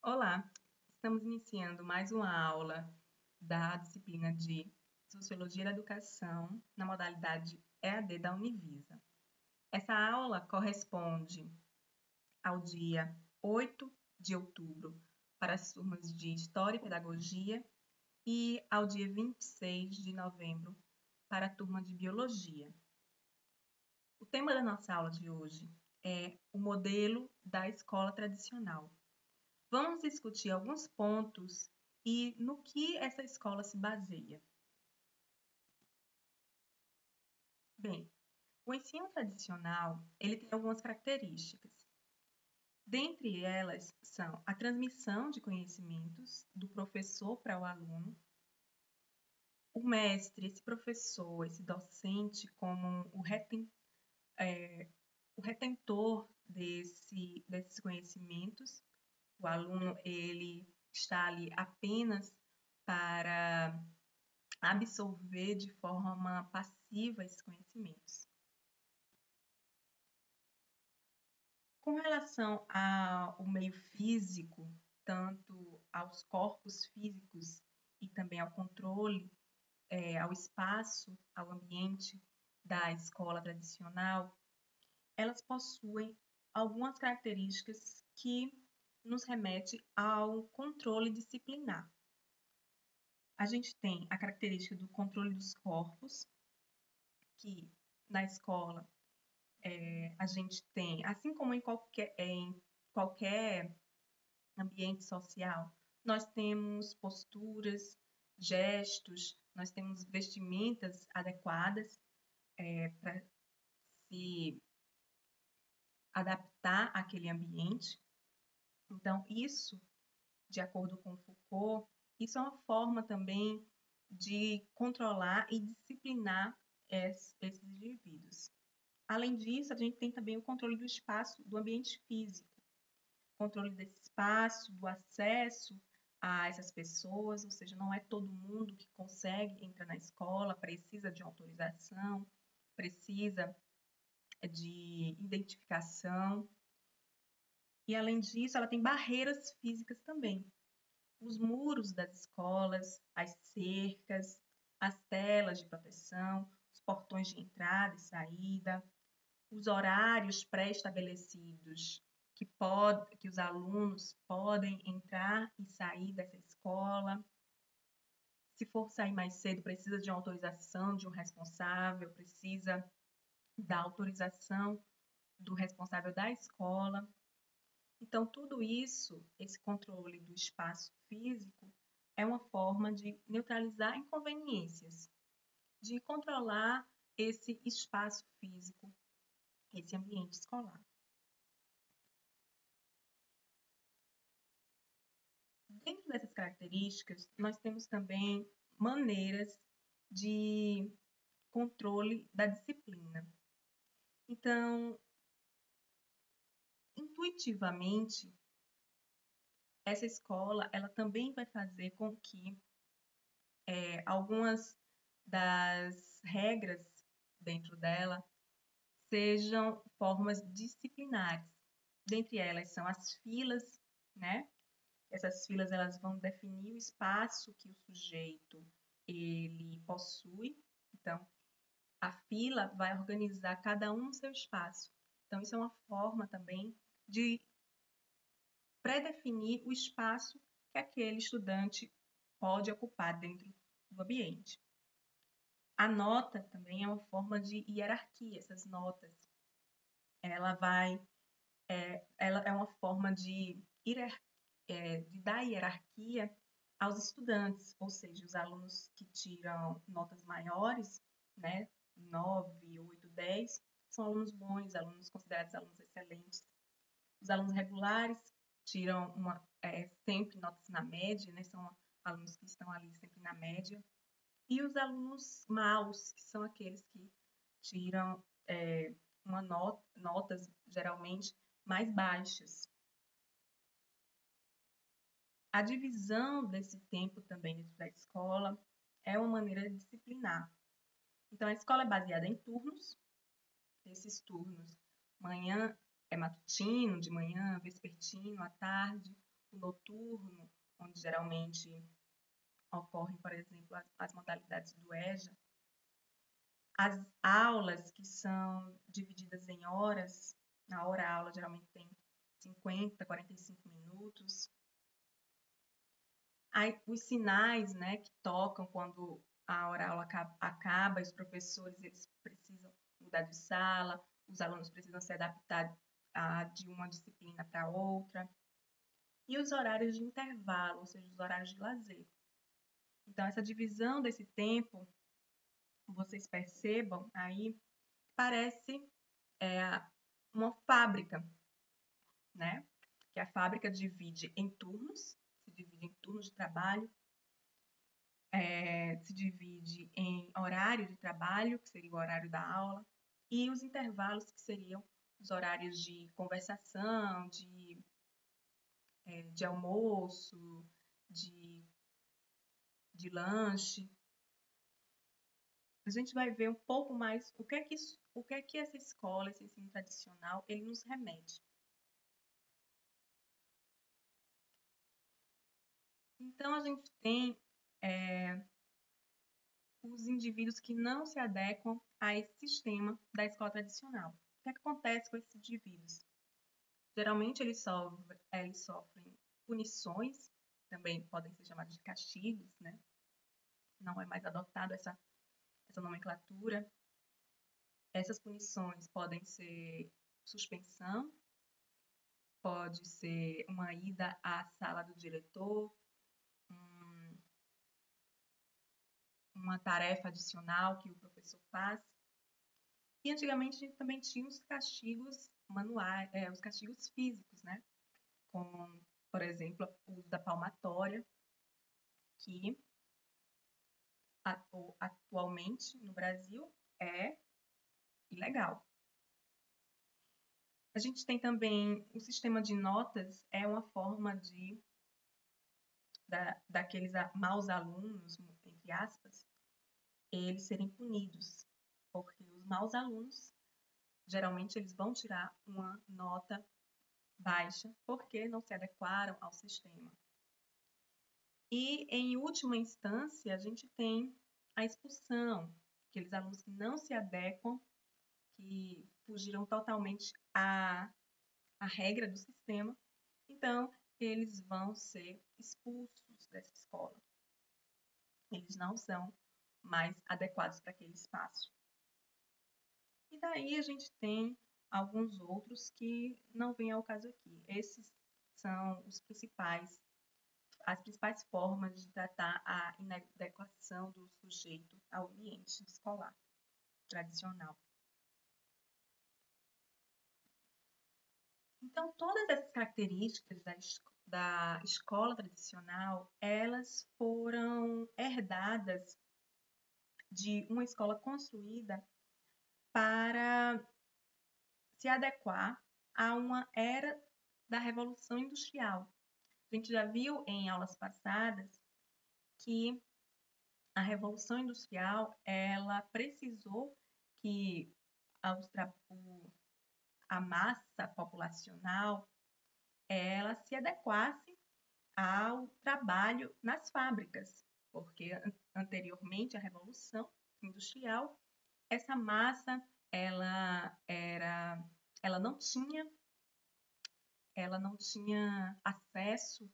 Olá, estamos iniciando mais uma aula da disciplina de Sociologia da Educação na modalidade EAD da Univisa. Essa aula corresponde ao dia 8 de outubro para as turmas de História e Pedagogia e ao dia 26 de novembro para a turma de Biologia. O tema da nossa aula de hoje é o modelo da escola tradicional. Vamos discutir alguns pontos e no que essa escola se baseia. Bem, o ensino tradicional, ele tem algumas características. Dentre elas são a transmissão de conhecimentos do professor para o aluno, o mestre, esse professor, esse docente como o retentor desses conhecimentos. O aluno, ele está ali apenas para absorver de forma passiva esses conhecimentos. Com relação ao meio físico, tanto aos corpos físicos e também ao controle, ao espaço, ao ambiente da escola tradicional, elas possuem algumas características que nos remete ao controle disciplinar. A gente tem a característica do controle dos corpos, que na escola a gente tem, assim como em qualquer ambiente social, nós temos posturas, gestos, nós temos vestimentas adequadas para se adaptar àquele ambiente. Então, isso, de acordo com Foucault, isso é uma forma também de controlar e disciplinar esses indivíduos. Além disso, a gente tem também o controle do espaço, do ambiente físico, controle desse espaço, do acesso a essas pessoas, ou seja, não é todo mundo que consegue entrar na escola, precisa de autorização, precisa de identificação. E, além disso, ela tem barreiras físicas também. Os muros das escolas, as cercas, as telas de proteção, os portões de entrada e saída, os horários pré-estabelecidos que os alunos podem entrar e sair dessa escola. Se for sair mais cedo, precisa de uma autorização de um responsável, precisa da autorização do responsável da escola. Então, tudo isso, esse controle do espaço físico, é uma forma de neutralizar inconveniências, de controlar esse espaço físico, esse ambiente escolar. Dentro dessas características, nós temos também maneiras de controle da disciplina. Então, intuitivamente, essa escola ela também vai fazer com que algumas das regras dentro dela sejam formas disciplinares. Dentre elas são as filas, né? Essas filas elas vão definir o espaço que o sujeito ele possui. Então, a fila vai organizar cada um no seu espaço. Então, isso é uma forma também de pré-definir o espaço que aquele estudante pode ocupar dentro do ambiente. A nota também é uma forma de hierarquia, essas notas. Ela é uma forma de dar hierarquia aos estudantes, ou seja, os alunos que tiram notas maiores, né, 9, 8, 10, são alunos bons, alunos considerados alunos excelentes. Os alunos regulares tiram sempre notas na média, né, são alunos que estão ali sempre na média. E os alunos maus, que são aqueles que tiram notas geralmente mais baixas. A divisão desse tempo também dentro da escola é uma maneira de disciplinar. Então, a escola é baseada em turnos. Esses turnos, manhã é matutino, de manhã, vespertino, à tarde. o noturno, onde geralmente ocorrem, por exemplo, as modalidades do EJA, as aulas que são divididas em horas, na hora-aula geralmente tem 50, 45 minutos. Aí, os sinais, né, que tocam quando a hora-aula acaba, os professores eles precisam mudar de sala, os alunos precisam se adaptar de uma disciplina para outra. E os horários de intervalo, ou seja, os horários de lazer. Então, essa divisão desse tempo, vocês percebam aí, parece uma fábrica, né? Que a fábrica divide em turnos, se divide em turnos de trabalho, se divide em horário de trabalho, que seria o horário da aula, e os intervalos, que seriam os horários de conversação, de almoço, de lanche. A gente vai ver um pouco mais o que é que essa escola, esse ensino tradicional, ele nos remete. Então, a gente tem os indivíduos que não se adequam a esse sistema da escola tradicional. O que é que acontece com esses indivíduos? Geralmente, eles sofrem punições, também podem ser chamados de castigos, né? Não é mais adotado essa nomenclatura. Essas punições podem ser suspensão, pode ser uma ida à sala do diretor, uma tarefa adicional que o professor faz. E antigamente a gente também tinha os castigos manuais, os castigos físicos, né? Como, por exemplo, o uso da palmatória, que atualmente no Brasil é ilegal. A gente tem também o sistema de notas, é uma forma daqueles maus alunos, entre aspas, eles serem punidos, porque os maus alunos, geralmente, eles vão tirar uma nota baixa, porque não se adequaram ao sistema. E, em última instância, a gente tem a expulsão, aqueles alunos que não se adequam, que fugiram totalmente à regra do sistema, então, eles vão ser expulsos dessa escola. Eles não são mais adequados para aquele espaço. E daí a gente tem alguns outros que não vêm ao caso aqui. Esses são as principais formas de tratar a inadequação do sujeito ao ambiente escolar tradicional. Então, todas essas características da escola tradicional, elas foram herdadas de uma escola construída para se adequar a uma era da Revolução Industrial. A gente já viu em aulas passadas que a Revolução Industrial, ela precisou que a massa populacional ela se adequasse ao trabalho nas fábricas, porque anteriormente à Revolução Industrial, essa massa ela não tinha acesso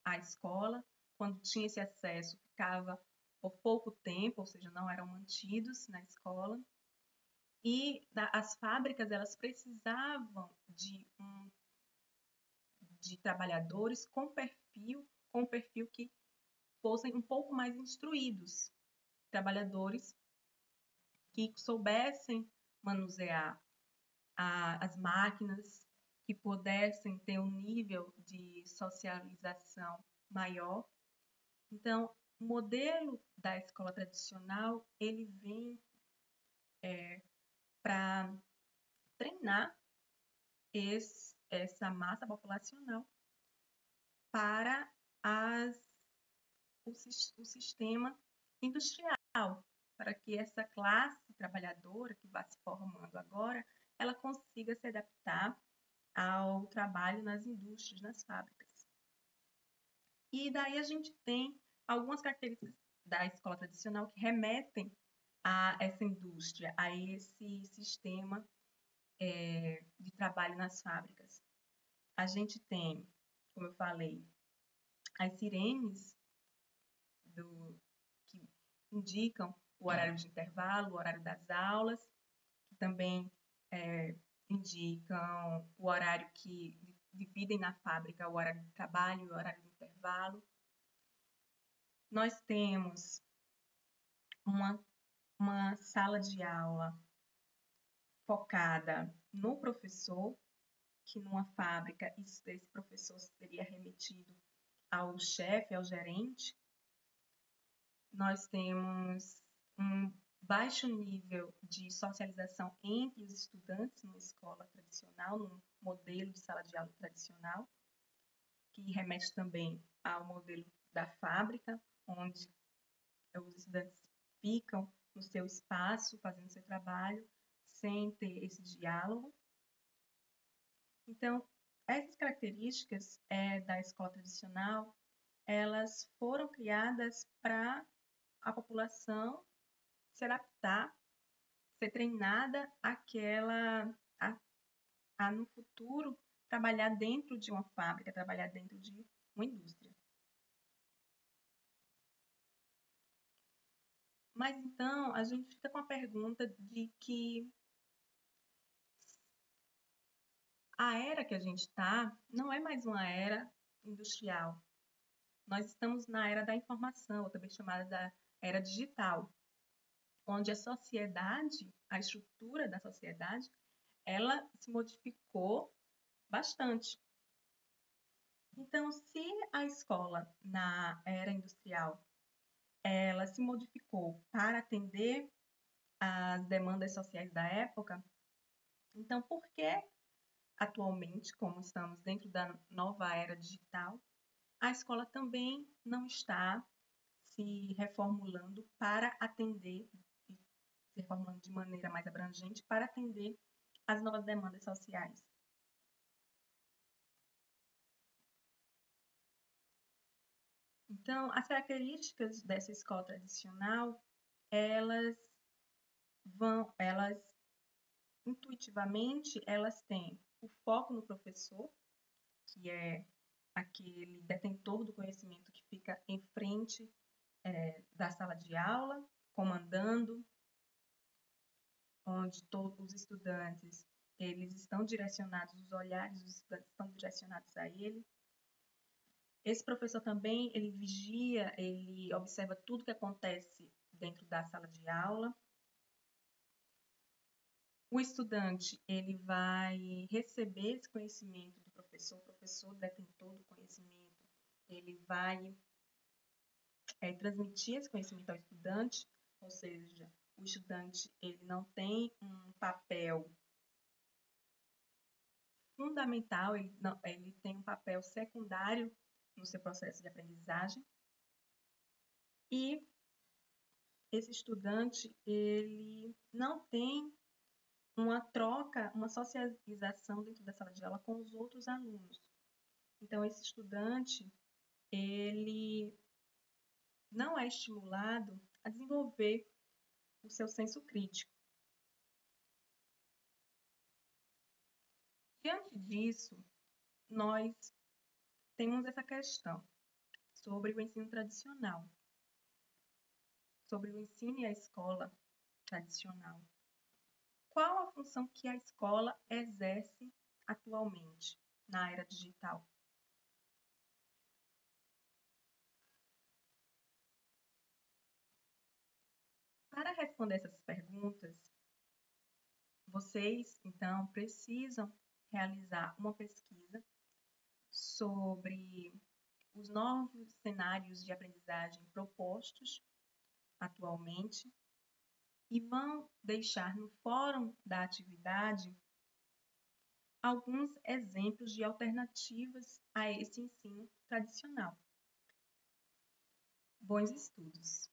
à escola. Quando tinha esse acesso, ficava por pouco tempo, ou seja, não eram mantidos na escola. E as fábricas, elas precisavam de trabalhadores com perfil que fossem um pouco mais instruídos, trabalhadores que soubessem manusear as máquinas, que pudessem ter um nível de socialização maior. Então, o modelo da escola tradicional, ele vem para treinar essa massa populacional para o sistema industrial, para que essa classe trabalhadora que vai se formando agora, ela consiga se adaptar ao trabalho nas indústrias, nas fábricas. E daí a gente tem algumas características da escola tradicional que remetem a essa indústria, a esse sistema de trabalho nas fábricas. A gente tem, como eu falei, as sirenes que indicam o horário de intervalo, o horário das aulas, que também indicam o horário que dividem na fábrica, o horário de trabalho e o horário de intervalo. Nós temos uma sala de aula focada no professor, que numa fábrica esse professor seria remetido ao chefe, ao gerente. Nós temos um baixo nível de socialização entre os estudantes numa escola tradicional, num modelo de sala de aula tradicional, que remete também ao modelo da fábrica, onde os estudantes ficam no seu espaço, fazendo seu trabalho, sem ter esse diálogo. Então, essas características da escola tradicional, elas foram criadas para a população se adaptar, ser treinada a no futuro trabalhar dentro de uma fábrica, trabalhar dentro de uma indústria. Mas então a gente fica com a pergunta de que a era que a gente está não é mais uma era industrial. Nós estamos na era da informação, ou também chamada da era digital, onde a sociedade, a estrutura da sociedade, ela se modificou bastante. Então, se a escola na era industrial ela se modificou para atender às demandas sociais da época, então por que atualmente, como estamos dentro da nova era digital, a escola também não está se reformulando para atender, se reformulando de maneira mais abrangente para atender às novas demandas sociais? Então, as características dessa escola tradicional, elas intuitivamente, elas têm o foco no professor, que é aquele detentor do conhecimento que fica em frente da sala de aula, comandando, onde todos os estudantes eles estão direcionados, os olhares dos estudantes estão direcionados a ele. Esse professor também, ele vigia, ele observa tudo que acontece dentro da sala de aula. O estudante, ele vai receber esse conhecimento do professor, o professor detentor do conhecimento, ele vai transmitir esse conhecimento ao estudante, ou seja, o estudante, ele não tem um papel fundamental, ele tem um papel secundário no seu processo de aprendizagem. E esse estudante, ele não tem uma troca, uma socialização dentro da sala de aula com os outros alunos. Então, esse estudante, ele não é estimulado a desenvolver o seu senso crítico. Diante disso, nós temos essa questão sobre o ensino tradicional, sobre o ensino e a escola tradicional. Qual a função que a escola exerce atualmente na era digital? Para responder essas perguntas, vocês, então, precisam realizar uma pesquisa sobre os novos cenários de aprendizagem propostos atualmente e vão deixar no fórum da atividade alguns exemplos de alternativas a esse ensino tradicional. Bons estudos!